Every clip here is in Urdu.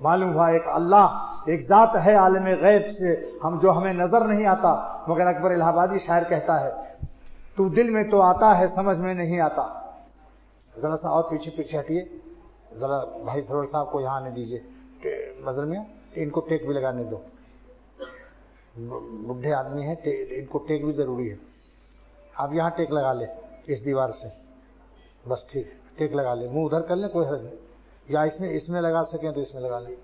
معلوم ہوا ایک اللہ ایک ذات ہے عالم غیب سے جو ہمیں نظر نہیں آتا، مگر اکبر الہ آبادی شاعر کہتا ہے تو دل میں تو آتا ہے سمجھ میں نہیں آتا۔ ذرا سا اور پیچھے پیچھے ہٹیے، ذرا بھائی سرور صاحب کو یہاں آنے دیجیے، نظر میں ان کو ٹیک بھی لگانے دو، بڈھے آدمی ہیں ان کو ٹیک بھی ضروری ہے۔ آپ یہاں ٹیک لگا لیں اس دیوار سے، بس ٹھیک ٹیک لگا لیں، منہ ادھر کر لیں کوئی حرج نہیں، یا اس میں لگا سکیں تو اس میں لگا لیں۔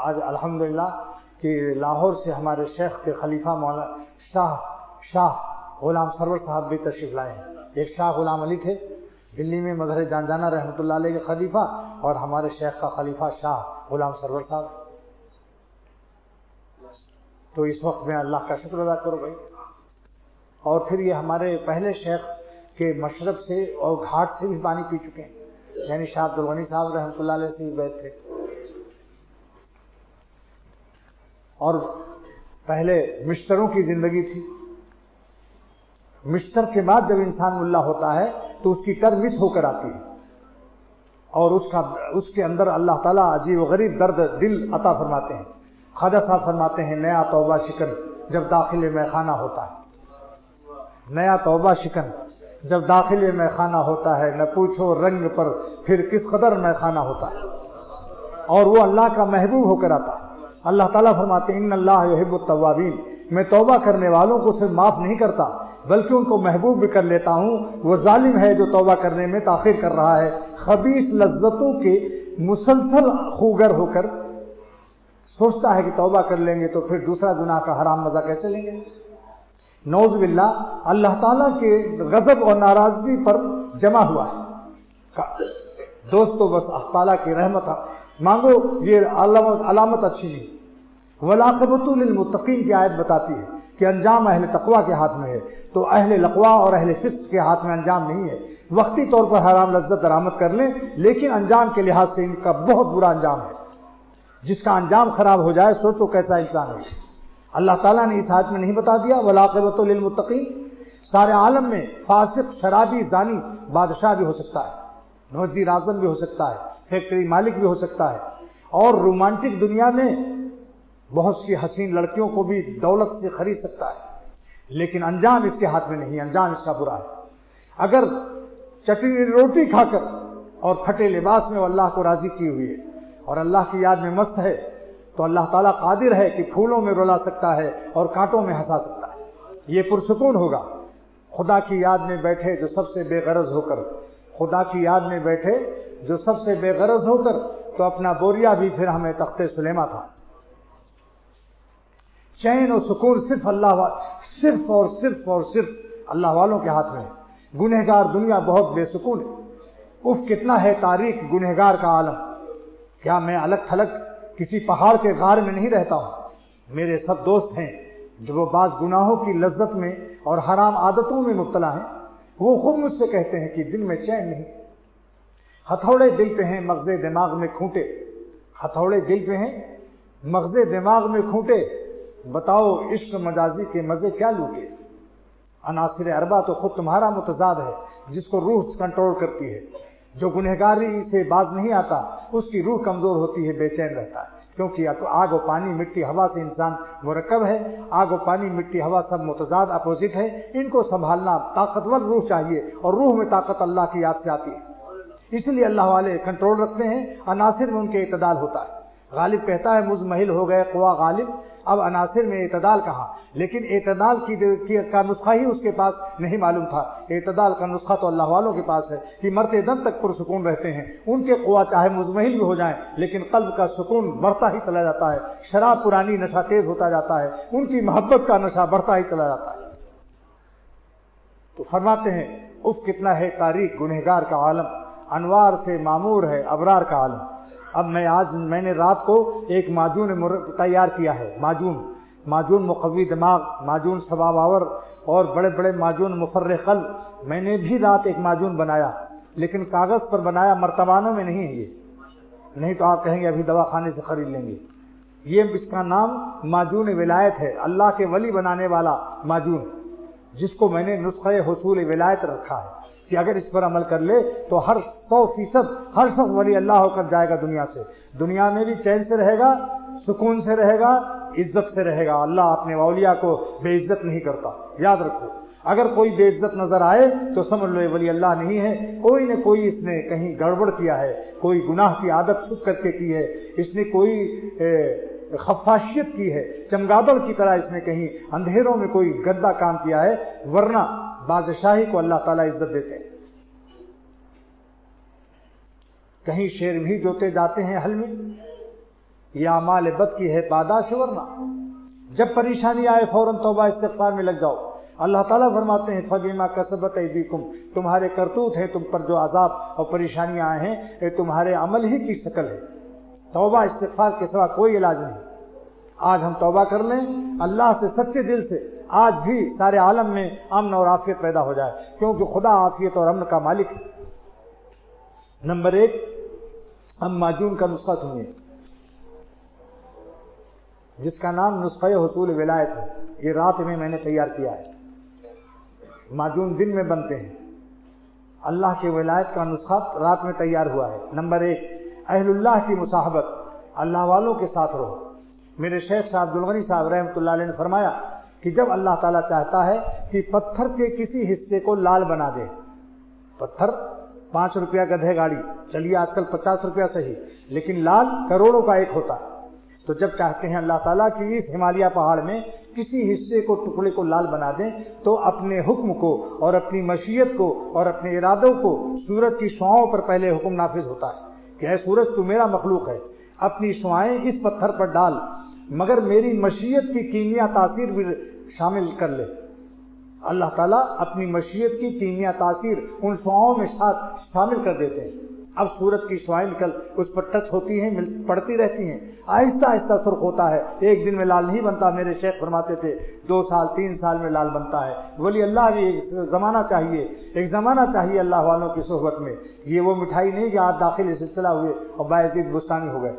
آج الحمدللہ کہ لاہور سے ہمارے شیخ کے خلیفہ مولانا شاہ غلام سرور صاحب بھی تشریف لائے ہیں۔ ایک شاہ غلام علی تھے دلی میں مظہر جانجانہ رحمۃ اللہ علیہ کے خلیفہ، اور ہمارے شیخ کا خلیفہ شاہ غلام سرور صاحب۔ تو اس وقت میں اللہ کا شکر ادا کرو بھائی۔ اور پھر یہ ہمارے پہلے شیخ کے مشرب سے اور گھاٹ سے بھی پانی پی چکے ہیں، یعنی شاہ عبد الغنی صاحب رحمۃ اللہ علیہ سے بھی بیٹھ تھے۔ اور پہلے مشتروں کی زندگی تھی، مشتر کے بعد جب انسان ملا ہوتا ہے تو اس کی کر مس ہو کر آتی ہے، اور اس کے اندر اللہ تعالیٰ عجیب و غریب درد دل عطا فرماتے ہیں۔ خواجہ صاحب فرماتے ہیں نیا توبہ شکن جب داخل میں خانہ ہوتا ہے، نیا توبہ شکن جب داخل میں خانہ ہوتا ہے، نہ پوچھو رنگ پر پھر کس قدر میں خانہ ہوتا ہے، اور وہ اللہ کا محبوب ہو کر آتا ہے۔ اللہ تعالیٰ فرماتے ہیں ان اللہ یحب التوابین، میں توبہ کرنے والوں کو صرف معاف نہیں کرتا بلکہ ان کو محبوب بھی کر لیتا ہوں۔ وہ ظالم ہے جو توبہ کرنے میں تاخیر کر رہا ہے، خبیث لذتوں کے مسلسل خوگر ہو کر سوچتا ہے کہ توبہ کر لیں گے تو پھر دوسرا گناہ کا حرام مزہ کیسے لیں گے۔ نعوذ باللہ، اللہ تعالیٰ کے غضب اور ناراضگی پر جمع ہوا ہے۔ دوستو بس تعالیٰ کی رحمت مانگو، یہ علامت اچھی نہیں۔ والعاقبۃ للمتقین کی آیت بتاتی ہے کہ انجام اہل تقویٰ کے ہاتھ میں ہے، تو اہل لقوا اور اہل فسق کے ہاتھ میں انجام نہیں ہے۔ وقتی طور پر حرام لذت درآمد کر لیں، لیکن انجام کے لحاظ سے ان کا بہت برا انجام ہے۔ جس کا انجام خراب ہو جائے سوچو کیسا انسان ہے۔ اللہ تعالیٰ نے اس آیت میں نہیں بتا دیا والعاقبۃ للمتقین؟ سارے عالم میں فاسق، شرابی، زانی بادشاہ بھی ہو سکتا ہے، وزیر اعظم بھی ہو سکتا ہے، فیکٹری مالک بھی ہو سکتا ہے، اور رومانٹک دنیا میں بہت سی حسین لڑکیوں کو بھی دولت سے خرید سکتا ہے، لیکن انجام اس کے ہاتھ میں نہیں، انجام اس کا برا ہے۔ اگر چٹنی روٹی کھا کر اور پھٹے لباس میں وہ اللہ کو راضی کی ہوئی ہے اور اللہ کی یاد میں مست ہے، تو اللہ تعالیٰ قادر ہے کہ پھولوں میں رلا سکتا ہے اور کانٹوں میں ہنسا سکتا ہے۔ یہ پرسکون ہوگا خدا کی یاد میں بیٹھے جو سب سے بے غرض ہو کر، خدا کی یاد میں بیٹھے جو سب سے بے غرض ہو کر، تو اپنا بوریا بھی پھر ہمیں تخت سلیمہ تھا۔ چین اور سکون صرف اللہ والوں کے ہاتھ میں ہے۔ گنہگار دنیا بہت بے سکون ہے۔ کتنا ہے تاریک گنہگار کا عالم۔ کیا میں الگ تھلگ کسی پہاڑ کے غار میں نہیں رہتا ہوں؟ میرے سب دوست ہیں جو وہ بعض گناہوں کی لذت میں اور حرام عادتوں میں مبتلا ہیں، وہ خود مجھ سے کہتے ہیں کہ دل میں چین نہیں۔ ہتھوڑے دل پہ ہیں مغز دماغ میں کھوٹے، ہتھوڑے دل پہ ہیں مغز دماغ میں کھوٹے، بتاؤ عشق مجازی کے مزے کیا لوٹے۔ عناصر اربع تو خود تمہارا متضاد ہے جس کو روح کنٹرول کرتی ہے۔ جو گنہگاری سے باز نہیں آتا اس کی روح کمزور ہوتی ہے، بے چین رہتا ہے، کیونکہ آگ و پانی مٹی ہوا سے انسان مرکب ہے۔ آگ و پانی مٹی ہوا سب متضاد اپوزٹ ہے، ان کو سنبھالنا طاقتور روح چاہیے، اور روح میں طاقت اللہ کی یاد سے آتی ہے۔ اس لیے اللہ والے کنٹرول رکھتے ہیں، عناصر میں ان کے اعتدال ہوتا ہے۔ غالب کہتا ہے مزمحل ہو گئے قوا غالب، اب عناصر میں اعتدال کہاں؟ لیکن اعتدال کا نسخہ ہی اس کے پاس نہیں معلوم تھا۔ اعتدال کا نسخہ تو اللہ والوں کے پاس ہے کہ مرتے دم تک پرسکون رہتے ہیں۔ ان کے قوا چاہے مزمحل بھی ہو جائیں لیکن قلب کا سکون بڑھتا ہی چلا جاتا ہے۔ شراب پرانی نشہ تیز ہوتا جاتا ہے، ان کی محبت کا نشہ بڑھتا ہی چلا جاتا ہے۔ تو فرماتے ہیں کتنا ہے تاریک گنہگار کا عالم، انوار سے معمور ہے ابرار کا عالم۔ اب میں نے رات کو ایک معجون تیار کیا ہے، معجون مقوی دماغ، معجون ثواب آور، اور بڑے بڑے معجون مفرح قلب۔ میں نے بھی رات ایک معجون بنایا، لیکن کاغذ پر بنایا، مرتبانوں میں نہیں ہے یہ، نہیں تو آپ کہیں گے ابھی دوا خانے سے خرید لیں گے۔ یہ اس کا نام معجون ولایت ہے، اللہ کے ولی بنانے والا معجون، جس کو میں نے نسخہ حصول ولایت رکھا ہے۔ کہ اگر اس پر عمل کر لے تو ہر 100% ہر شخص ولی اللہ ہو کر جائے گا دنیا سے، دنیا میں بھی چین سے رہے گا، سکون سے رہے گا، عزت سے رہے گا۔ اللہ اپنے اولیاء کو بے عزت نہیں کرتا، یاد رکھو۔ اگر کوئی بے عزت نظر آئے تو سمجھ لو یہ ولی اللہ نہیں ہے، کوئی نہ کوئی اس نے کہیں گڑبڑ کیا ہے، کوئی گناہ کی عادت چھپ کر کے کی ہے، اس نے کوئی خفاشیت کی ہے، چمگادڑ کی طرح اس نے کہیں اندھیروں میں کوئی گندا کام کیا ہے، ورنہ بادشاہی کو اللہ تعالیٰ عزت دیتے ہیں۔ کہیں شیر بھی جوتے جاتے ہیں حل میں، یہ اعمال بد کی ہے پاداش، ورنہ جب پریشانی آئے فوراً توبہ استغفار میں لگ جاؤ۔ اللہ تعالیٰ فرماتے ہیں فَبِمَا كَسَبَتْ أَيْدِيكُمْ، تمہارے کرتوت ہیں، تم پر جو عذاب اور پریشانیاں آئے ہیں یہ تمہارے عمل ہی کی شکل ہے۔ توبہ استغفار کے سوا کوئی علاج نہیں۔ آج ہم توبہ کر لیں اللہ سے سچے دل سے، آج بھی سارے عالم میں امن اور عافیت پیدا ہو جائے، کیونکہ خدا عافیت اور امن کا مالک ہے۔ نمبر 1، ہم معجون کا نسخہ سنیے جس کا نام نسخہ حصول ولایت ہے، یہ رات میں نے تیار کیا ہے۔ معجون دن میں بنتے ہیں، اللہ کی ولایت کا نسخہ رات میں تیار ہوا ہے۔ نمبر 1، اہل اللہ کی مصاحبت، اللہ والوں کے ساتھ رہو۔ میرے شیخ صاحب عبدالغنی صاحب رحمۃ اللہ علیہ نے فرمایا کہ جب اللہ تعالیٰ چاہتا ہے کہ پتھر کے کسی حصے کو لال بنا دے، پتھر 5 روپیہ گدھے گاڑی، چلیے آج کل 50 روپیہ صحیح، لیکن لال کروڑوں کا ایک ہوتا ہے، تو جب چاہتے ہیں اللہ تعالیٰ کہ اس ہمالیہ پہاڑ میں کسی حصے کو ٹکڑے کو لال بنا دیں، تو اپنے حکم کو اور اپنی مشیت کو اور اپنے ارادوں کو سورج کی شعاؤں پر پہلے حکم نافذ ہوتا ہے کہ اے سورج تو میرا مخلوق ہے، اپنی شعائیں اس پتھر پر ڈال، مگر میری مشیت کی کیمیا تاثیر بھی شامل کر لے۔ اللہ تعالیٰ اپنی مشیت کی کیمیا تاثیر ان شعاؤں میں شامل کر دیتے ہیں۔ اب سورج کی شعائیں نکل اس پر ٹچ ہوتی ہیں، پڑتی رہتی ہیں، آہستہ آہستہ سرخ ہوتا ہے، ایک دن میں لال نہیں بنتا۔ میرے شیخ فرماتے تھے 2 سال 3 سال میں لال بنتا ہے۔ ولی اللہ بھی ایک زمانہ چاہیے اللہ والوں کی صحبت میں، یہ وہ مٹھائی نہیں کہ آج داخل سلسلہ ہوئے اور باعزید بستانی ہو گئے۔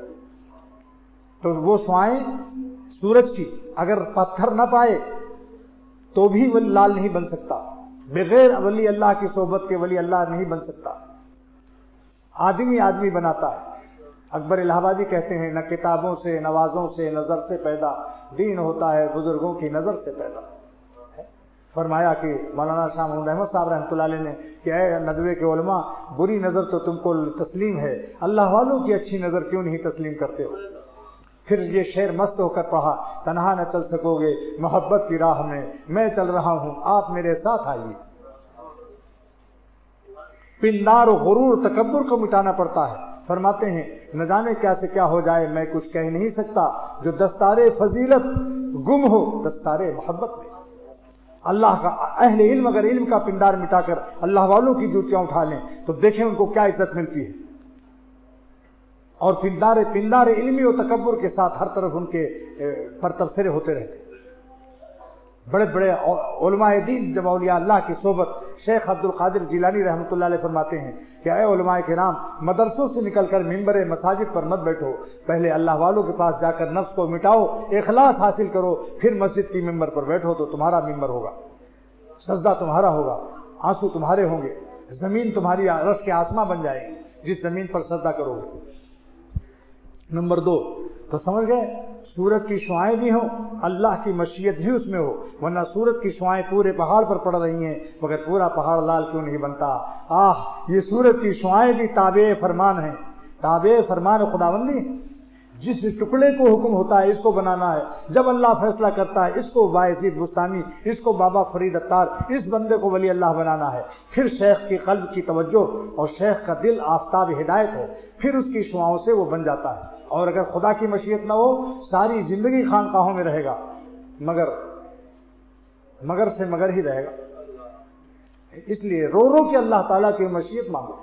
تو وہ شعائیں سورج کی اگر پتھر نہ پائے تو بھی ولی لال نہیں بن سکتا، بغیر ولی اللہ کی صحبت کے ولی اللہ نہیں بن سکتا۔ آدمی بناتا ہے۔ اکبر الہ آبادی کہتے ہیں نہ کتابوں سے نوازوں سے نظر سے پیدا، دین ہوتا ہے بزرگوں کی نظر سے پیدا۔ فرمایا کہ مولانا شاہ محمود احمد صاحب رحمۃ اللہ علیہ نے کہ اے ندوے کے علماء، بری نظر تو تم کو تسلیم ہے، اللہ والوں کی اچھی نظر کیوں نہیں تسلیم کرتے ہو؟ پھر یہ شعر مست ہو کر پڑھا، تنہا نہ چل سکو گے محبت کی راہ میں چل رہا ہوں آپ میرے ساتھ آئیے۔ پندار و غرور تکبر کو مٹانا پڑتا ہے۔ فرماتے ہیں نہ جانے کیا سے کیا ہو جائے میں کچھ کہہ نہیں سکتا، جو دستار فضیلت گم ہو دستار محبت میں۔ اللہ کا اہل علم اگر علم کا پندار مٹا کر اللہ والوں کی جوتیاں اٹھا لیں تو دیکھیں ان کو کیا عزت ملتی ہے۔ اور پندار علمی و تکبر کے ساتھ ہر طرف ان کے پر تبصرے ہوتے رہتے۔ بڑے بڑے علماء دین جب اولیاء اللہ کی صحبت، شیخ عبد القادر جیلانی رحمۃ اللہ علیہ فرماتے ہیں کہ اے علماء کرام، مدرسوں سے نکل کر ممبر مساجد پر مت بیٹھو، پہلے اللہ والوں کے پاس جا کر نفس کو مٹاؤ، اخلاص حاصل کرو، پھر مسجد کی ممبر پر بیٹھو تو تمہارا ممبر ہوگا، سجدہ تمہارا ہوگا، آنسو تمہارے ہوں گے، زمین تمہاری عرش کے آسماں بن جائے گی جس زمین پر سجدہ کرو گے۔ نمبر 2 تو سمجھ گئے، سورج کی شعائیں بھی ہوں، اللہ کی مشیت بھی اس میں ہو، ورنہ سورج کی شعائیں پورے پہاڑ پر پڑ رہی ہیں مگر پورا پہاڑ لال کیوں نہیں بنتا؟ یہ سورج کی شعائیں بھی تابع فرمان ہیں، تابع فرمان خداوندی۔ جس ٹکڑے کو حکم ہوتا ہے اس کو بنانا ہے، جب اللہ فیصلہ کرتا ہے اس کو باعزید بستانی، اس کو بابا فرید اتار، اس بندے کو ولی اللہ بنانا ہے، پھر شیخ کی قلب کی توجہ اور شیخ کا دل آفتاب ہدایت ہو، پھر اس کی شعاؤں سے وہ بن جاتا ہے۔ اور اگر خدا کی مشیت نہ ہو ساری زندگی خانقاہوں میں رہے گا، مگر سے مگر ہی رہے گا۔ اس لیے رو رو کے اللہ تعالیٰ کی مشیت مانگو۔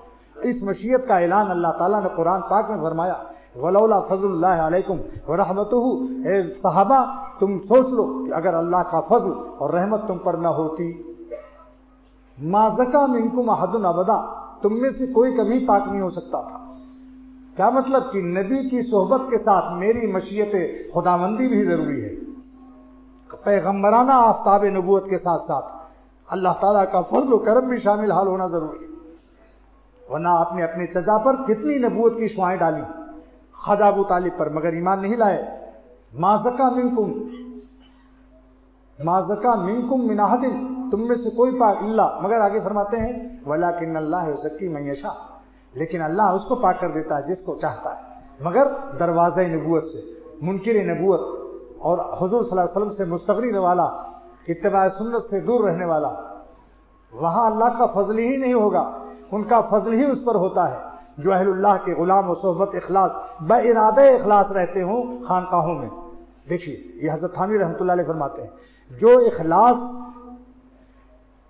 اس مشیت کا اعلان اللہ تعالیٰ نے قرآن پاک میں فرمایا، وَلَوْلَا فَضْلُ اللَّهِ عَلَيْكُمْ وَرَحْمَتُهُ، اے صحابہ تم سوچ لو کہ اگر اللہ کا فضل اور رحمت تم پر نہ ہوتی، مَا زَكَىٰ مِنكُمْ أَحَدٌ أَبَدًا، تم میں سے کوئی کبھی پاک نہیں ہو سکتا تھا۔ کیا مطلب کہ نبی کی صحبت کے ساتھ میری مشیت خداوندی بھی ضروری ہے، پیغمبرانہ آفتاب نبوت کے ساتھ ساتھ اللہ تعالیٰ کا فضل و کرم بھی شامل حال ہونا ضروری ہے، ورنہ آپ نے اپنے چچا پر کتنی نبوت کی شعائیں ڈالی خواجہ ابو طالب پر، مگر ایمان نہیں لائے۔ ما زکا منکم من احد، تم میں سے کوئی پاک اللہ، مگر آگے فرماتے ہیں ولکن اللہ یزکی من یشاء، لیکن اللہ اس کو پاک کر دیتا ہے جس کو چاہتا ہے، مگر دروازہ نبوت سے، منکر نبوت اور حضور صلی اللہ علیہ وسلم سے مستغنی والا، اتباع سنت سے دور رہنے والا، وہاں اللہ کا فضل ہی نہیں ہوگا، ان کا فضل ہی اس پر ہوتا ہے جو اہل اللہ کے غلام و صحبت اخلاص بارادہ اخلاص رہتے ہوں خانقاہوں میں۔ دیکھیے یہ حضرت تھانوی رحمۃ اللہ علیہ فرماتے ہیں جو اخلاص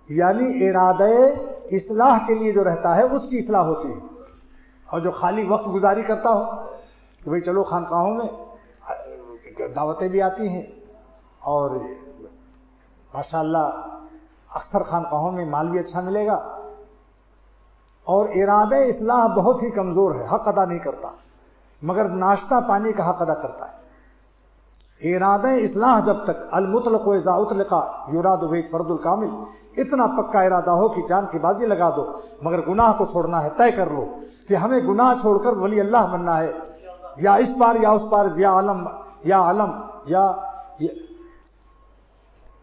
یعنی ارادہ اصلاح کے لیے جو رہتا ہے اس کی اصلاح ہوتی ہے، اور جو خالی وقت گزاری کرتا ہو کہ بھئی چلو خانقاہوں میں دعوتیں بھی آتی ہیں اور ماشاءاللہ اکثر خانقاہوں میں مال بھی اچھا ملے گا، اور ارادہ اصلاح بہت ہی کمزور ہے، حق ادا نہیں کرتا، مگر ناشتہ پانی کا حق ادا کرتا ہے۔ ارادہ اصلاح جب تک المطلق اذا اطلق یراد به فرض الکامل، اتنا پکا ارادہ ہو کہ جان کی بازی لگا دو، مگر گناہ کو چھوڑنا ہے، طے کر لو کہ ہمیں گناہ چھوڑ کر ولی اللہ بننا ہے، یا اس پار یا اس پار، یا علم یا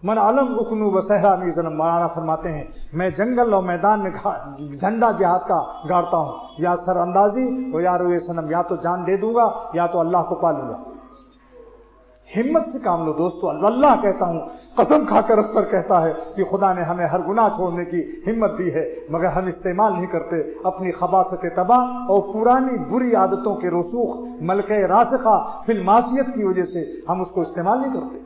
من علم اکنو بصحرا میزنم، مولانا فرماتے ہیں میں جنگل اور میدان میں جھنڈا جہاد کا گاڑتا ہوں، یا سر اندازی و یا روئے صنم، یا تو جان دے دوں گا یا تو اللہ کو پا لوں گا۔ ہمت سے کام لو دوستو، اللہ کہتا ہوں، قسم کھا کر اکثر کہتا ہے کہ خدا نے ہمیں ہر گناہ چھوڑنے کی ہمت دی ہے، مگر ہم استعمال نہیں کرتے، اپنی خباثت تباہ اور پرانی بری عادتوں کے رسوخ ملکہ راسخہ فی المعصیت کی وجہ سے ہم اس کو استعمال نہیں کرتے۔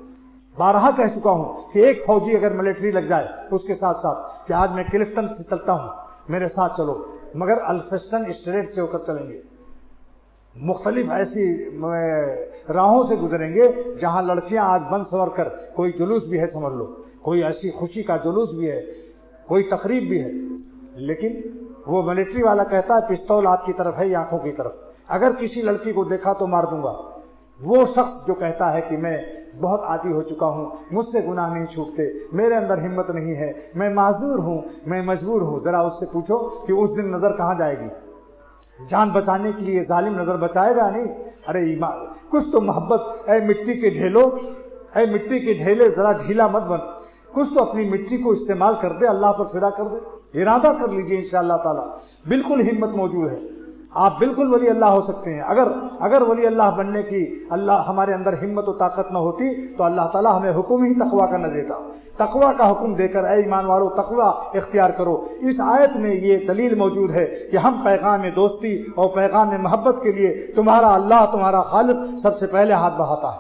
بارہا کہہ چکا ہوں کہ ایک فوجی اگر ملٹری لگ جائے اس کے ساتھ ساتھ کہ آج میں کلفٹن سے چلتا ہوں میرے ساتھ چلو، مگر الفسٹن اسٹریٹ سے ہو کر چلیں گے، مختلف ایسی راہوں سے گزریں گے جہاں لڑکیاں آج بن سور کر، کوئی جلوس بھی ہے سمجھ لو، کوئی ایسی خوشی کا جلوس بھی ہے، کوئی تقریب بھی ہے، لیکن وہ ملٹری والا کہتا ہے پستول آپ کی طرف ہے یا آنکھوں کی طرف، اگر کسی لڑکی کو دیکھا تو مار دوں گا۔ وہ شخص جو کہتا ہے کہ میں بہت عادی ہو چکا ہوں، مجھ سے گناہ نہیں چھوٹتے، میرے اندر ہمت نہیں ہے، میں معذور ہوں، میں مجبور ہوں، ذرا اس سے پوچھو کہ اس دن نظر کہاں جائے گی؟ جان بچانے کے لیے ظالم نظر بچائے گا نہیں؟ ارے ایمان کچھ تو محبت، اے مٹی کے ڈھیلو، اے مٹی کے ڈھیلے ذرا ڈھیلا مت بن، کچھ تو اپنی مٹی کو استعمال کر دے، اللہ پر فدا کر دے، ارادہ کر لیجئے انشاءاللہ تعالی، بالکل ہمت موجود ہے، آپ بالکل ولی اللہ ہو سکتے ہیں۔ اگر ولی اللہ بننے کی اللہ ہمارے اندر ہمت و طاقت نہ ہوتی تو اللہ تعالیٰ ہمیں حکم ہی تقویٰ کا نہ دیتا، تقویٰ کا حکم دے کر اے ایمان والو تقویٰ اختیار کرو۔ اس آیت میں یہ دلیل موجود ہے کہ ہم پیغام دوستی اور پیغام محبت کے لیے تمہارا اللہ، تمہارا خالق سب سے پہلے ہاتھ بڑھاتا ہے،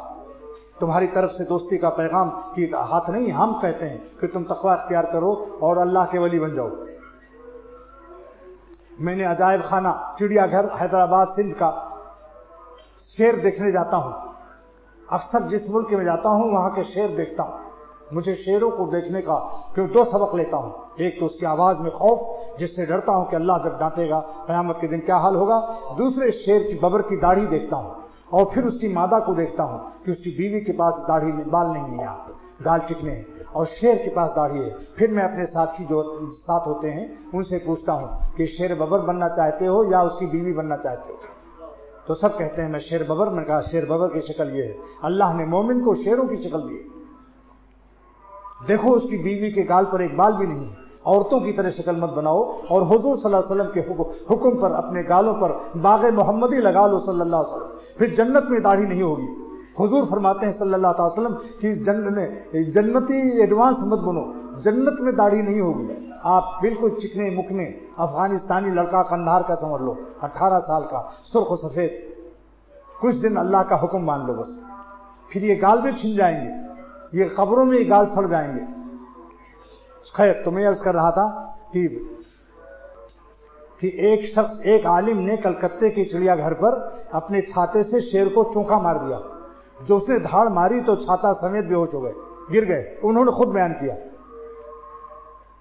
تمہاری طرف سے دوستی کا پیغام کی ہاتھ نہیں، ہم کہتے ہیں کہ تم تقویٰ اختیار کرو اور اللہ کے ولی بن جاؤ۔ میں نے عجائب خانہ چڑیا گھر حیدرآباد سندھ کا شیر دیکھنے جاتا ہوں، اکثر جس ملک میں جاتا ہوں وہاں کے شیر دیکھتا ہوں، مجھے شیروں کو دیکھنے کا پھر دو سبق لیتا ہوں، ایک تو اس کی آواز میں خوف جس سے ڈرتا ہوں کہ اللہ جب ڈانٹے گا قیامت کے دن کیا حال ہوگا، دوسرے شیر کی ببر کی داڑھی دیکھتا ہوں، اور پھر اس کی مادہ کو دیکھتا ہوں کہ اس کی بیوی کے پاس داڑھی میں بال نہیں ہے، گال چکنے ہیں، اور شیر کے پاس داڑھی ہے۔ پھر میں اپنے ساتھی جو ساتھ ہوتے ہیں ان سے پوچھتا ہوں کہ شیر ببر بننا چاہتے ہو یا اس کی بیوی بننا چاہتے ہو؟ تو سب کہتے ہیں میں شیر ببر۔ میں کہا شیر ببر کی شکل یہ ہے، اللہ نے مومن کو شیروں کی شکل دی، دیکھو اس کی بیوی کے گال پر ایک بال بھی نہیں ہے، عورتوں کی طرح شکل مت بناؤ، اور حضور صلی اللہ علیہ وسلم کے حکم پر اپنے گالوں پر باغ محمدی لگا لو صلی اللہ علیہ وسلم، پھر جنت میں داڑھی نہیں ہوگی۔ حضور فرماتے ہیں صلی اللہ علیہ وسلم کہ جنتی ایڈوانس مت بنو، جنت میں داڑھی نہیں ہوگی، آپ بالکل چکنے مکنے افغانستانی لڑکا قندھار کا سمجھ لو، 18 سال کا، سرخ و سفید، کچھ دن اللہ کا حکم مان لو بس، پھر یہ گال بھی چھن جائیں گے، یہ قبروں میں یہ گال سڑ جائیں گے۔ خیر تو میں عرض کر رہا تھا کہ ایک شخص، ایک عالم نے کلکتے کے چڑیا گھر پر اپنے چھاتے سے شیر کو چونکا مار دیا، جو اس نے دھاڑ ماری تو چھاتا سمیت بے ہوش ہو گئے، گر گئے، انہوں نے خود بیان کیا۔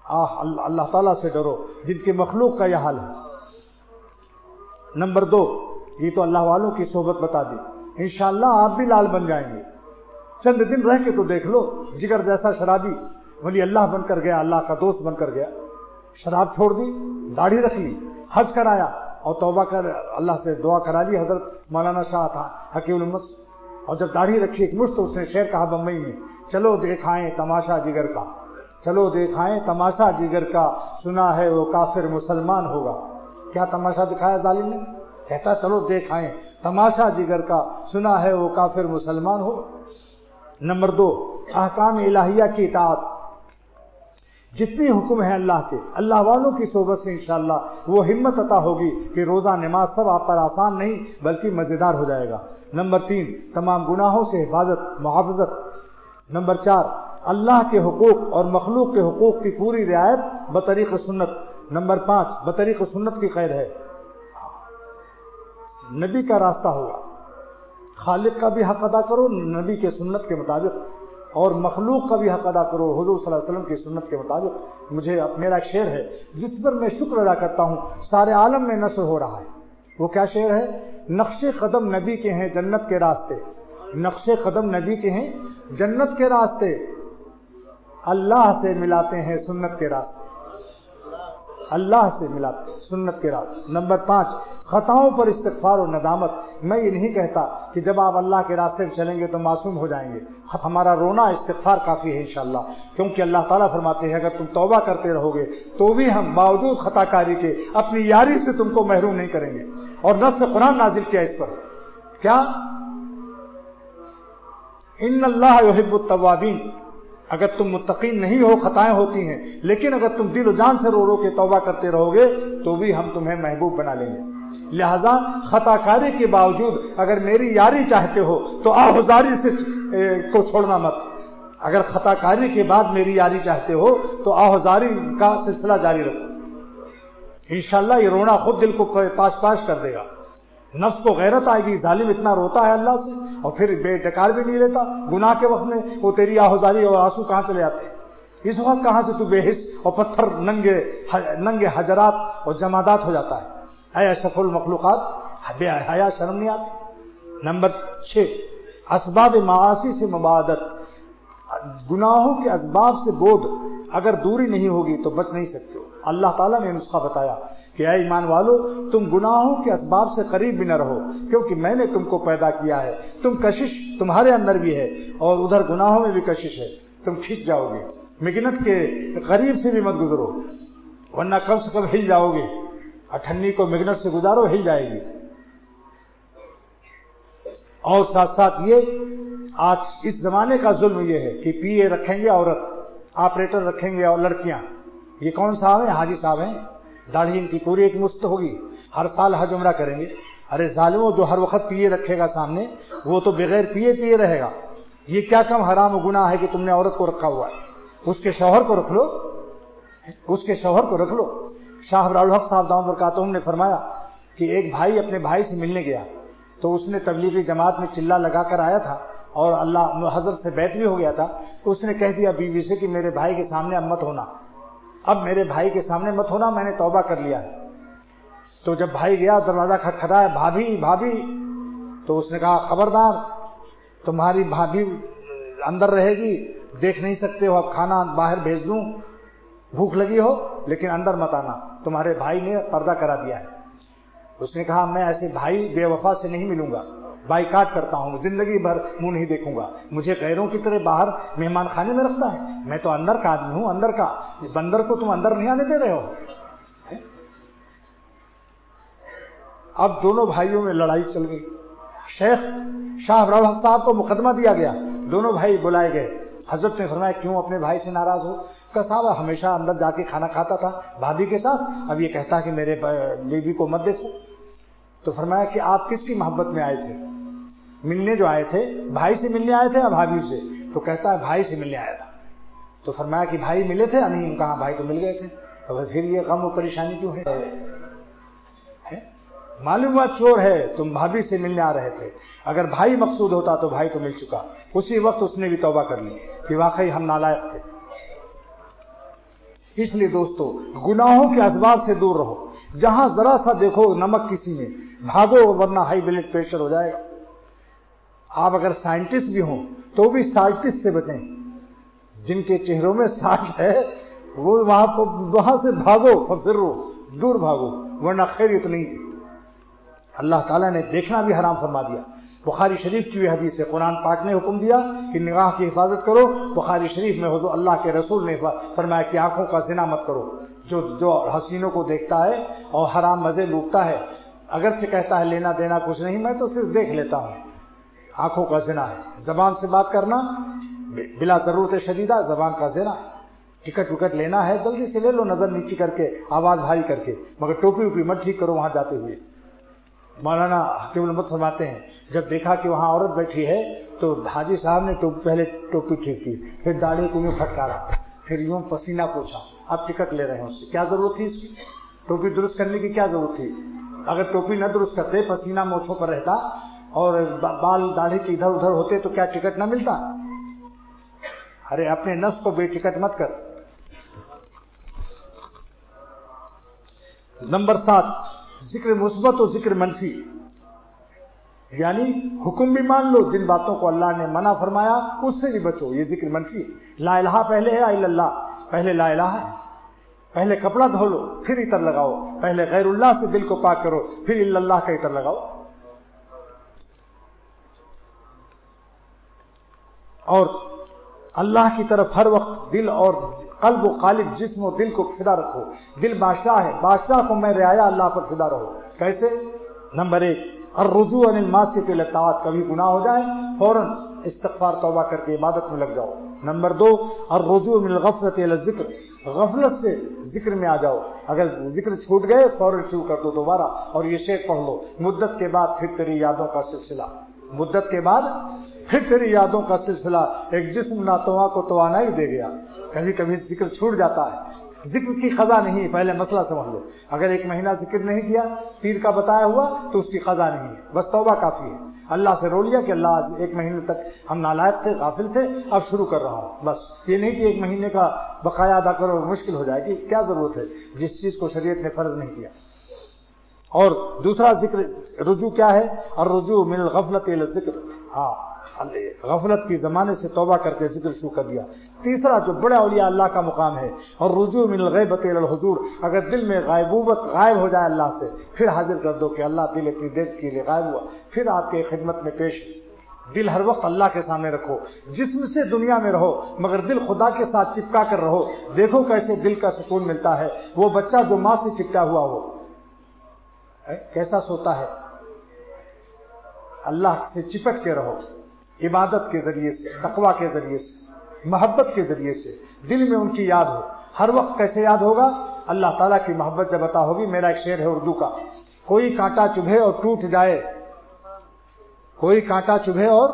اللہ تعالیٰ سے ڈرو جن کے مخلوق کا یہ حال ہے۔ نمبر 2، یہ تو اللہ والوں کی صحبت بتا دی، انشاءاللہ آپ بھی لال بن جائیں گے، چند دن رہ کے تو دیکھ لو، جگر جیسا شرابی ولی اللہ بن کر گیا، اللہ کا دوست بن کر گیا، شراب چھوڑ دی، داڑھی رکھ لی، حج کرایا اور توبہ کر اللہ سے دعا کرا لی حضرت مولانا شاہ تھا حکیم الامت، اور جب داڑھی رکھی ایک مشت اس نے شعر کہا بمبئی میں، چلو دیکھائیں تماشا جگر کا، چلو دیکھائیں تماشا جگر کا، سنا ہے وہ کافر مسلمان ہوگا۔ کیا تماشا دکھایا ظالم نے؟ کہتا چلو دیکھائیں تماشا جگر کا، سنا ہے وہ کافر مسلمان ہوگا۔ نمبر 2، احکام الہیہ کی اطاعت۔ جتنی حکم ہیں اللہ کے، اللہ والوں کی صحبت سے انشاءاللہ وہ ہمت عطا ہوگی کہ روزہ نماز سب آپ پر آسان نہیں بلکہ مزیدار ہو جائے گا۔ نمبر 3، تمام گناہوں سے حفاظت، محافظت۔ نمبر 4، اللہ کے حقوق اور مخلوق کے حقوق کی پوری رعایت بطریق سنت۔ نمبر 5، بطریق سنت کی خیر ہے، نبی کا راستہ ہوگا، خالق کا بھی حق ادا کرو نبی کے سنت کے مطابق، اور مخلوق کا بھی حق ادا کرو حضور صلی اللہ علیہ وسلم کی سنت کے مطابق۔ میرا ایک شعر ہے جس پر میں شکر ادا کرتا ہوں سارے عالم میں نشر ہو رہا ہے۔ وہ کیا شعر ہے؟ نقش قدم نبی کے ہیں جنت کے راستے، نقش قدم نبی کے ہیں جنت کے راستے، اللہ سے ملاتے ہیں سنت کے راستے، اللہ سے ملاتے ہیں سنت کے راستے۔ نمبر 5، خطاؤں پر استغفار و ندامت۔ میں یہ نہیں کہتا کہ جب آپ اللہ کے راستے میں چلیں گے تو معصوم ہو جائیں گے، ہمارا رونا استغفار کافی ہے انشاءاللہ، کیونکہ اللہ تعالیٰ فرماتے ہیں اگر تم توبہ کرتے رہو گے تو بھی ہم باوجود خطا کاری کے اپنی یاری سے تم کو محروم نہیں کریں گے۔ اور نص قرآن نازل کیا اس پر، کیا؟ ان اللہ یحب التوابین۔ اگر تم متقین نہیں ہو خطائیں ہوتی ہیں، لیکن اگر تم دل و جان سے رو رو کے توبہ کرتے رہو گے تو بھی ہم تمہیں محبوب بنا لیں گے۔ لہذا خطا کاری کے باوجود اگر میری یاری چاہتے ہو تو آہوزاری سے کو چھوڑنا مت، اگر خطا کاری کے بعد میری یاری چاہتے ہو تو آہوزاری کا سلسلہ جاری رکھو، انشاءاللہ یہ رونا خود دل کو پاش کر دے گا، نفس کو غیرت آئے گی، ظالم اتنا روتا ہے اللہ سے اور پھر بے ڈکار بھی نہیں لیتا، گناہ کے وقت میں وہ تیری آہوزاری اور آنسو کہاں چلے جاتے ہیں؟ اس وقت کہاں سے تو بے حس اور پتھر ننگے حجرات اور جمادات ہو جاتا ہے؟ اے اشرف المخلوقات، بے حیا شرم نہیں آتی؟ نمبر 6، اسباب معاصی سے مباعدت۔ گناہوں کے اسباب سے بود اگر دوری نہیں ہوگی تو بچ نہیں سکتے ہو۔ اللہ تعالیٰ نے نسخہ بتایا کہ اے ایمان والو تم گناہوں کے اسباب سے قریب بھی نہ رہو، کیونکہ میں نے تم کو پیدا کیا ہے، تم کشش تمہارے اندر بھی ہے اور ادھر گناہوں میں بھی کشش ہے، تم کھنچ جاؤ گے، مگنت کے قریب سے بھی مت گزرو ورنہ کب سے کب ہل جاؤ گے، اٹھنی کو مگنت سے گزارو ہل جائے گی۔ اور ساتھ ساتھ یہ آج اس زمانے کا ظلم یہ ہے کہ پی اے رکھیں گے عورت، آپریٹر رکھیں گے اور لڑکیاں، یہ کون صاحب ہیں؟ حاجی صاحب ہیں، داڑھی ان کی پوری ایک مست ہوگی، ہر سال حج عمرہ کریں گے۔ ارے ظالموں، جو ہر وقت پیے رکھے گا سامنے وہ تو بغیر پیے رہے گا۔ یہ کیا کم حرام و گناہ ہے کہ تم نے عورت کو رکھا ہوا ہے؟ اس کے شوہر کو رکھ لو، اس کے شوہر کو رکھ لو۔ شاہ ابرار الحق صاحب دامت برکاتہم نے فرمایا کہ ایک بھائی اپنے بھائی سے ملنے گیا تو اس نے تبلیغی جماعت میں چلا لگا کر آیا تھا اور اللہ حضرت سے بیعت بھی ہو گیا تھا، تو اس نے کہہ دیا بیوی سے کہ میرے بھائی کے سامنے اب مت ہونا، اب میرے بھائی کے سامنے مت ہونا، میں نے توبہ کر لیا ہے۔ تو جب بھائی گیا دروازہ کھٹکھٹایا، بھابھی بھابھی، تو اس نے کہا خبردار، تمہاری بھابھی اندر رہے گی، دیکھ نہیں سکتے ہو، اب کھانا باہر بھیج دوں، بھوک لگی ہو لیکن اندر مت آنا، تمہارے بھائی نے پردہ کرا دیا ہے۔ اس نے کہا میں ایسے بھائی بے وفا سے نہیں ملوں گا، بائیکاٹ کرتا ہوں، زندگی بھر منہ نہیں دیکھوں گا، مجھے غیروں کی طرح باہر مہمان خانے میں رکھتا ہے، میں تو اندر کا آدمی ہوں، اندر کا بندر کو تم اندر نہیں آنے دے رہے ہو۔ اب دونوں بھائیوں میں لڑائی چل گئی، شاہ ابرار الحق صاحب کو مقدمہ دیا گیا، دونوں بھائی بلائے گئے۔ حضرت نے فرمایا کیوں اپنے بھائی سے ناراض ہو؟ کہ صاحب ہمیشہ اندر جا کے کھانا کھاتا تھا بھابھی کے ساتھ، اب یہ کہتا کہ میرے بیوی کو مت دیکھو۔ تو فرمایا کہ آپ کس کی محبت میں آئے تھے؟ ملنے جو آئے تھے، بھائی سے ملنے آئے تھے یا بھابھی سے؟ تو کہتا ہے بھائی سے ملنے آیا تھا۔ تو فرمایا کہ بھائی ملے تھے؟ نہیں، کہا بھائی تو مل گئے تھے، تو پھر یہ غم و پریشانی کیوں ہے؟ معلوم ہوا چور ہے، تم بھابھی سے ملنے آ رہے تھے، اگر بھائی مقصود ہوتا تو بھائی تو مل چکا۔ اسی وقت اس نے بھی توبہ کر لی کہ واقعی ہم نالائق تھے۔ اس لیے دوستو گناہوں کے اسباب سے دور رہو، جہاں ذرا سا دیکھو نمک کسی میں بھاگو ورنہ ہائی بلڈ پریشر ہو جائے گا۔ آپ اگر سائنٹسٹ بھی ہوں تو بھی سالٹسٹ سے بچیں، جن کے چہروں میں ساٹھ ہے وہ وہاں سے بھاگو، ففروا، دور بھاگو، ورنہ خیریت نہیں۔ اللہ تعالیٰ نے دیکھنا بھی حرام فرما دیا۔ بخاری شریف کی بھی حدیث ہے، قرآن پاک نے حکم دیا کہ نگاہ کی حفاظت کرو۔ بخاری شریف میں حضور اللہ کے رسول نے فرمایا کہ آنکھوں کا زنا مت کرو۔ جو حسینوں کو دیکھتا ہے اور حرام مزے لوٹتا ہے، اگر سے کہتا ہے لینا دینا کچھ نہیں، میں تو صرف دیکھ لیتا ہوں، آنکھوں کا زنا ہے۔ زبان سے بات کرنا بلا ضرورت شدیدہ زبان کا زنا ہے۔ ٹکٹ وکٹ لینا ہے جلدی سے لے لو، نظر نیچی کر کے، آواز بھاری کر کے، مگر ٹوپی ووپی مت ٹھیک کرو وہاں جاتے ہوئے۔ مولانا حکیم الامت فرماتے ہیں جب دیکھا کہ وہاں عورت بیٹھی ہے تو حاجی صاحب نے پہلے ٹوپی ٹھیک کی، پھر داڑھی کو یوں پھٹکارا، پھر یوں پسینہ پوچھا، اب ٹکٹ لے رہے ہیں اس سے۔ کیا ضرورت تھی اس کی؟ ٹوپی درست کرنے کی کیا ضرورت تھی؟ اگر ٹوپی نہ درست کرتے، پسینہ مونچھوں پر رہتا اور بال داڑھی کے ادھر ادھر ہوتے تو کیا ٹکٹ نہ ملتا؟ ارے اپنے نفس کو بے ٹکٹ مت کر۔ نمبر 7، ذکر مثبت و ذکر منفی، یعنی حکم بھی مان لو، جن باتوں کو اللہ نے منع فرمایا اس سے بھی بچو، یہ ذکر منفی ہے۔ لا الہ پہلے ہے الا اللہ، پہلے لا الہ ہے، پہلے کپڑا دھو لو پھر عطر لگاؤ، پہلے غیر اللہ سے دل کو پاک کرو پھر الا اللہ کا عطر لگاؤ۔ اور اللہ کی طرف ہر وقت دل اور قلب و قالب، جسم و دل کو فدا رکھو۔ دل بادشاہ ہے، بادشاہ کو میں رعایا، اللہ پر فدا رہو۔ کیسے؟ نمبر 1، الرجوع عن المعصیۃ الی الطاعات، کبھی گناہ ہو جائے فوراً استغفار توبہ کر کے عبادت میں لگ جاؤ۔ نمبر 2، الرجوع من الغفلۃ الی الذکر، غفلت سے ذکر میں آ جاؤ، اگر ذکر چھوٹ گئے فوراً شروع کر دو دوبارہ، اور یہ شعر پڑھ لو، مدت کے بعد پھر تیری یادوں کا سلسلہ، مدت کے بعد پھر تیری یادوں کا سلسلہ، ایک جسم ناتواں کو توانائی دے گیا۔ کبھی کبھی ذکر چھوٹ جاتا ہے، ذکر کی قضا نہیں، پہلے مسئلہ سمجھ لو۔ اگر 1 مہینہ ذکر نہیں کیا، پیر کا بتایا ہوا، تو اس کی قضا نہیں ہے، بس توبہ کافی ہے۔ اللہ سے رو لیا کہ اللہ آج 1 مہینے تک ہم نالائق تھے، غافل تھے، اب شروع کر رہا ہوں، بس۔ یہ نہیں کہ 1 مہینے کا بقایا ادا کرو، مشکل ہو جائے گی، کیا ضرورت ہے جس چیز کو شریعت نے فرض نہیں کیا۔ اور دوسرا ذکر رجوع کیا ہے؟ الرجوع من الغفلۃ الی الذکر، ہاں غفلت کی زمانے سے توبہ کر کے ذکر شروع کر دیا۔ تیسرا جو بڑے اولیاء اللہ کا مقام ہے، اور رجوع من الغیبۃ الی الحضور، اگر دل میں غائبوبت غائب ہو جائے اللہ سے، پھر حاضر کر دو کہ اللہ دل اتنی دیر کے لیے غائب ہوا، پھر آپ کے خدمت میں پیش۔ دل ہر وقت اللہ کے سامنے رکھو، جسم سے دنیا میں رہو مگر دل خدا کے ساتھ چپکا کر رہو۔ دیکھو کیسے دل کا سکون ملتا ہے۔ وہ بچہ جو ماں سے چپٹا ہوا ہو کیسا سوتا ہے؟ اللہ سے چپٹ کے رہو، عبادت کے ذریعے سے، تقویٰ کے ذریعے سے، محبت کے ذریعے سے، دل میں ان کی یاد ہو ہر وقت۔ کیسے یاد ہوگا؟ اللہ تعالیٰ کی محبت جب عطا ہوگی۔ میرا ایک شعر ہے اردو کا، کوئی کانٹا چبھے اور ٹوٹ جائے، کوئی کانٹا چبھے اور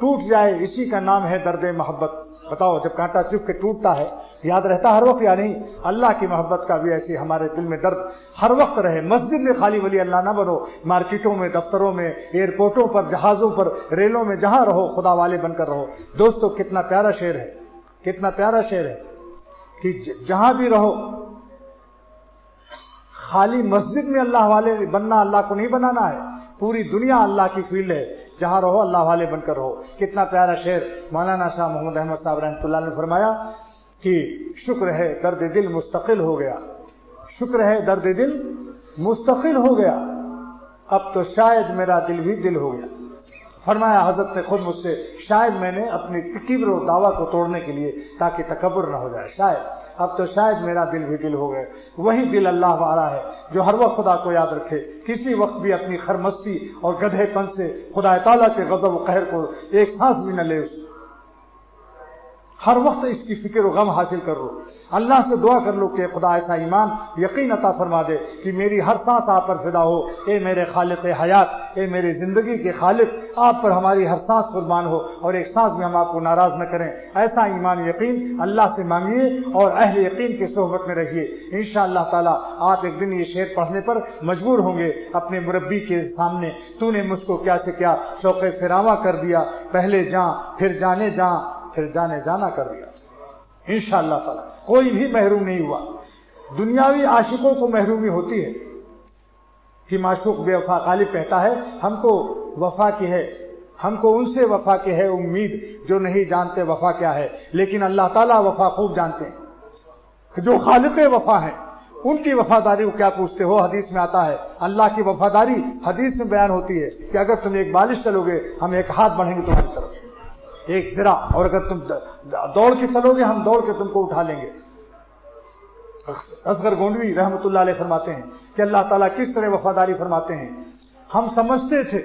ٹوٹ جائے، اسی کا نام ہے درد محبت۔ بتاؤ جب کانٹا چبھ کے ٹوٹتا ہے یاد رہتا ہر وقت یا نہیں؟ اللہ کی محبت کا بھی ایسی ہمارے دل میں درد ہر وقت رہے۔ مسجد میں خالی ولی اللہ نہ بنو، مارکیٹوں میں، دفتروں میں، ایئرپورٹوں پر، جہازوں پر، ریلوں میں، جہاں رہو خدا والے بن کر رہو۔ دوستو کتنا پیارا شعر ہے، کتنا پیارا شعر ہے کہ جہاں بھی رہو خالی مسجد میں اللہ والے بننا، اللہ کو نہیں بنانا ہے، پوری دنیا اللہ کی فیلڈ ہے، جہاں رہو اللہ والے بن کر رہو۔ کتنا پیارا شعر مولانا شاہ محمد احمد صاحب رحمۃ اللہ نے فرمایا کہ شکر ہے درد دل مستقل ہو گیا، شکر ہے درد دل مستقل ہو گیا، اب تو شاید میرا دل بھی دل ہو گیا۔ فرمایا حضرت نے خود مجھ سے، شاید میں نے اپنی کبر و دعویٰ کو توڑنے کے لیے تاکہ تکبر نہ ہو جائے، شاید اب تو شاید میرا دل بھی دل ہو گئے۔ وہی دل اللہ والا ہے جو ہر وقت خدا کو یاد رکھے، کسی وقت بھی اپنی خرمستی اور گدھے پن سے خدا تعالیٰ کے غضب و قہر کو ایک سانس بھی نہ لے، ہر وقت اس کی فکر و غم حاصل کر لو۔ اللہ سے دعا کر لو کہ خدا ایسا ایمان یقین عطا فرما دے کہ میری ہر سانس آپ پر فدا ہو۔ اے میرے خالق حیات، اے میری زندگی کے خالق، آپ پر ہماری ہر سانس قربان ہو اور ایک سانس بھی ہم آپ کو ناراض نہ کریں۔ ایسا ایمان یقین اللہ سے مانگیے اور اہل یقین کی صحبت میں رہیے۔ انشاءاللہ تعالیٰ آپ ایک دن یہ شعر پڑھنے پر مجبور ہوں گے اپنے مربی کے سامنے، تو نے مجھ کو کیا سے کیا شوق فراواں کر دیا، پہلے جاں پھر جانے جاں پھر جانے جانا کر دیا۔ انشاءاللہ تعالی کوئی بھی محروم نہیں ہوا۔ دنیاوی عاشقوں کو محرومی ہوتی ہے کہ معشوق بے وفا، غالب کہتا ہے ہم کو وفا کی ہے، ہم کو ان سے وفا کی ہے امید جو نہیں جانتے وفا کیا ہے، لیکن اللہ تعالیٰ وفا خوب جانتے ہیں۔ جو خالق وفا ہیں ان کی وفاداری کو کیا پوچھتے ہو؟ حدیث میں آتا ہے اللہ کی وفاداری حدیث میں بیان ہوتی ہے کہ اگر تم ایک بالش چلو گے ہم ایک ہاتھ بڑھیں گے تمہاری طرف، ایک ذرا، اور اگر تم دوڑ کے چلو گے ہم دوڑ کے تم کو اٹھا لیں گے۔ اصغر گونڈوی رحمۃ اللہ علیہ فرماتے ہیں کہ اللہ تعالیٰ کس طرح وفاداری فرماتے ہیں۔ ہم سمجھتے تھے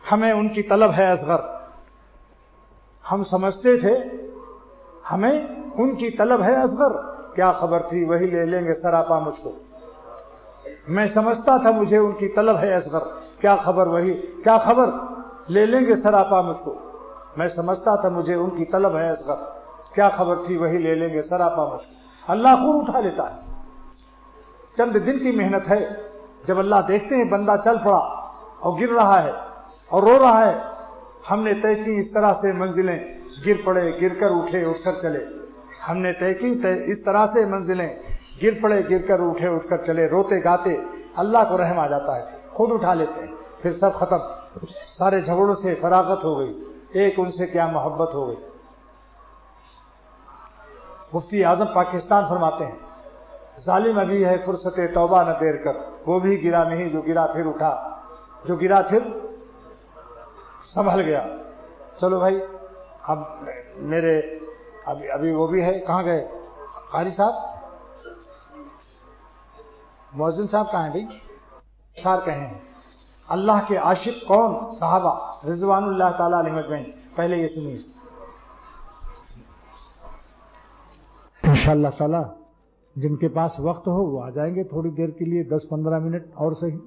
ہمیں ان کی طلب ہے اصغر، ہم سمجھتے تھے ہمیں ان کی طلب ہے اصغر، کیا خبر تھی وہی لے لیں گے سراپا مجھ کو۔ میں سمجھتا تھا مجھے ان کی طلب ہے اصغر، کیا خبر لے لیں گے سراپا مجھ کو۔ میں سمجھتا تھا مجھے ان کی طلب ہے اصغر، کیا خبر تھی وہی لے لیں گے سراپا مجھ کو۔ اللہ خود اٹھا لیتا ہے، چند دن کی محنت ہے۔ جب اللہ دیکھتے ہیں بندہ چل پڑا اور گر رہا ہے اور رو رہا ہے، ہم نے طے کی اس طرح سے منزلیں، گر پڑے گر کر اٹھے اٹھ کر چلے، ہم نے طے کی اس طرح سے منزلیں، گر پڑے گر کر اٹھے اٹھ کر چلے، روتے گاتے اللہ کو رحم آ جاتا ہے، خود اٹھا لیتے ہیں، پھر سب ختم، سارے جھگڑوں سے فراغت ہو گئی، ایک ان سے کیا محبت ہو گئی۔ مفتی اعظم پاکستان فرماتے ہیں ظالم ابھی ہے فرصت توبہ نہ دیر کر، وہ بھی گرا نہیں جو گرا پھر اٹھا، جو گرا پھر سنبھل گیا۔ چلو بھائی، اب میرے ابھی وہ بھی ہے، کہاں گئے قاری صاحب؟ مؤذن صاحب کہاں ہیں بھائی؟ اشار کہیں ہیں اللہ کے عاشق کون؟ صحابہ رضوان اللہ تعالیٰ علیہ اجمعین۔ پہلے یہ سنیے، انشاءاللہ تعالیٰ جن کے پاس وقت ہو وہ آ جائیں گے تھوڑی دیر کے لیے، 10-15 منٹ اور صحیح۔